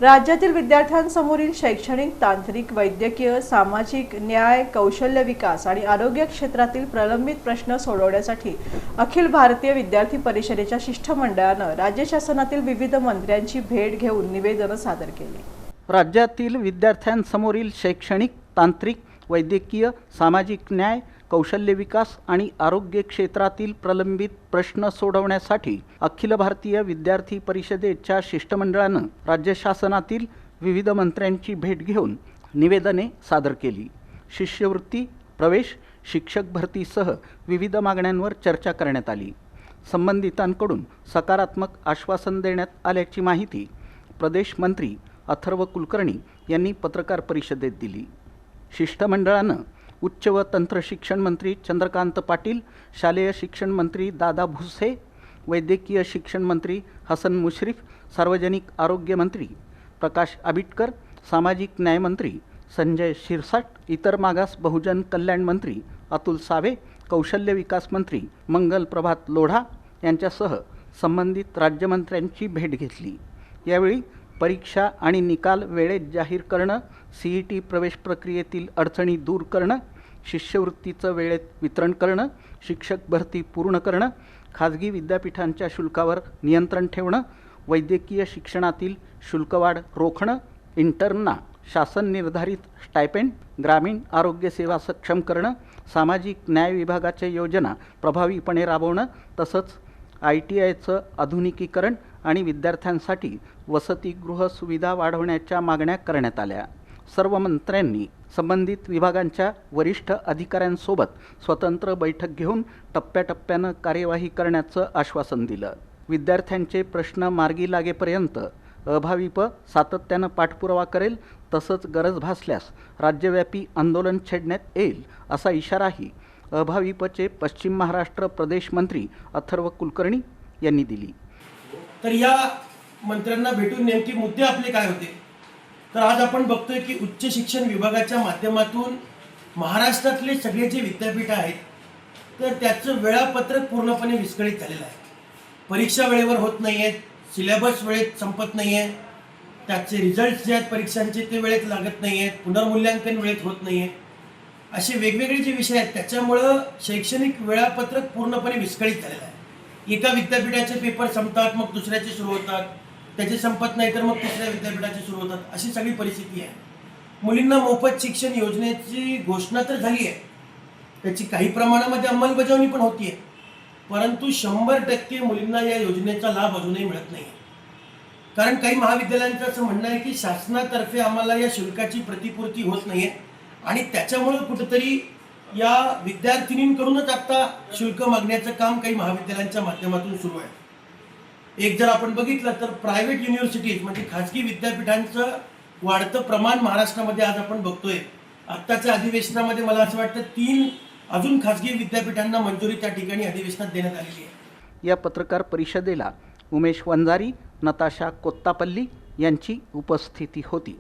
राज्यातील विद्यार्थ्यांसमोरील शैक्षणिक, तांत्रिक, वैद्यकीय, सामाजिक न्याय, कौशल्य विकास आणि आरोग्य क्षेत्रातील प्रलंबित प्रश्न सोडवण्यासाठी अखिल भारतीय विद्यार्थी परिषदेच्या शिष्टमंडळानं राज्य शासनातील विविध मंत्र्यांची भेट घेऊन निवेदन सादर केले। राज्यातील विद्यार्थ्यांसमोरील शैक्षणिक, तांत्रिक, वैद्यकीय, सामाजिक न्याय, कौशल्य विकास आणि आरोग्य क्षेत्रातील प्रलंबित प्रश्न सोडवण्यासाठी अखिल भारतीय विद्यार्थी परिषदेच्या शिष्टमंडळानं राज्य शासनातील विविध मंत्र्यांची भेट घेऊन निवेदने सादर केली। शिष्यवृत्ती, प्रवेश, शिक्षक भरतीसह विविध मागण्यांवर चर्चा करण्यात आली। संबंधितांकडून सकारात्मक आश्वासन देण्यात आल्याची माहिती प्रदेश मंत्री अथर्व कुलकर्णी यांनी पत्रकार परिषदेत दिली। शिष्टमंडळानं उच्च व तंत्र शिक्षण मंत्री चंद्रकांत पाटील, शालेय शिक्षण मंत्री दादा भुसे, वैद्यकीय शिक्षण मंत्री हसन मुश्रीफ, सार्वजनिक आरोग्य मंत्री प्रकाश आबिटकर, सामाजिक न्याय मंत्री संजय शिरसाट, इतर मागास बहुजन कल्याण मंत्री अतुल सावे, कौशल्य विकास मंत्री मंगल प्रभात लोढा यांच्यासह संबंधित राज्यमंत्र्यांची भेट घेतली। यावेळी परीक्षा आणि निकाल वेळेत जाहीर करणं, CET प्रवेश प्रक्रियेतील अडचणी दूर करणं, शिष्यवृत्तीचं वेळेत वितरण करणं, शिक्षक भरती पूर्ण करणं, खाजगी विद्यापीठांच्या शुल्कावर नियंत्रण ठेवणं, वैद्यकीय शिक्षणातील शुल्कवाढ रोखणं, इंटर्नना शासन निर्धारित स्टायपेंड, ग्रामीण आरोग्य सेवा सक्षम करणं, सामाजिक न्याय विभागाच्या योजना प्रभावीपणे राबवणं, तसंच ITIचं आधुनिकीकरण आणि विद्यार्थ्यांसाठी वसतिगृह सुविधा वाढवण्याच्या मागण्या करण्यात आल्या। सर्व मंत्र्यांनी संबंधित विभागांच्या वरिष्ठ अधिकाऱ्यांसोबत स्वतंत्र बैठक घेऊन टप्प्याटप्प्यानं कार्यवाही करण्याचं आश्वासन दिलं। विद्यार्थ्यांचे प्रश्न मार्गी लागेपर्यंत अभाविप सातत्यानं पाठपुरावा करेल, तसंच गरज भासल्यास राज्यव्यापी आंदोलन छेडण्यात येईल असा इशाराही अभाविपचे पश्चिम महाराष्ट्र प्रदेश मंत्री अथर्व कुलकर्णी यांनी दिली। तर या मंत्र्यांना भेटून नेमके मुद्दे आपले काय होते, तर आज आपण बघतोय की उच्च शिक्षण विभागाच्या माध्यमातून महाराष्ट्रातले सगळे जे विद्यापीठ आहेत तर त्याचं वेळापत्रक पूर्णपणे विस्कळीत झालेलं आहे। परीक्षा वेळेवर होत नाही आहेत, सिलेबस वेळेत संपत नाही आहे, त्याचे रिझल्ट्स जे आहेत परीक्षांचे ते वेळेत लागत नाही आहेत, पुनर्मूल्यांकन वेळेत होत नाही आहे, असे वेगवेगळे जे विषय आहेत त्याच्यामुळं शैक्षणिक वेळापत्रक पूर्णपणे विस्कळीत झालेलं आहे। एका विद्यापीठाचे पेपर संपतात, मग दुसऱ्याचे सुरू होतात, त्याचे संपत नाही तर मग तिसऱ्या विद्यापीठाचे सुरू होतात, अशी सगळी परिस्थिती आहे। मुलींना मोफत शिक्षण योजनेची घोषणा तर झाली आहे, त्याची काही प्रमाणामध्ये अंमलबजावणी पण होती आहे, परंतु 100% मुलींना या योजनेचा लाभ अजूनही मिळत नाही। कारण काही महाविद्यालयांचं असं म्हणणं आहे की शासनातर्फे आम्हाला या शुल्काची प्रतिपूर्ती होत नाही आहे आणि त्याच्यामुळं कुठंतरी या विद्यार्थिनींकडूनच आता शुल्क मागण्याचं काम काही महाविद्यालयांच्या माध्यमातून सुरू आहे। एक जर आपण बघितलं तर प्रायव्हेट युनिव्हर्सिटीज म्हणजे खाजगी विद्यापीठांचं वाढतं प्रमाण महाराष्ट्रामध्ये आज आपण बघतोय। आत्ताच्या अधिवेशनामध्ये मला असं वाटतं 3 अजून खाजगी विद्यापीठांना मंजुरी त्या ठिकाणी अधिवेशनात देण्यात आलेली आहे। या पत्रकार परिषदेला उमेश वंजारी, नताशा कोत्तापल्ली यांची उपस्थिती होती।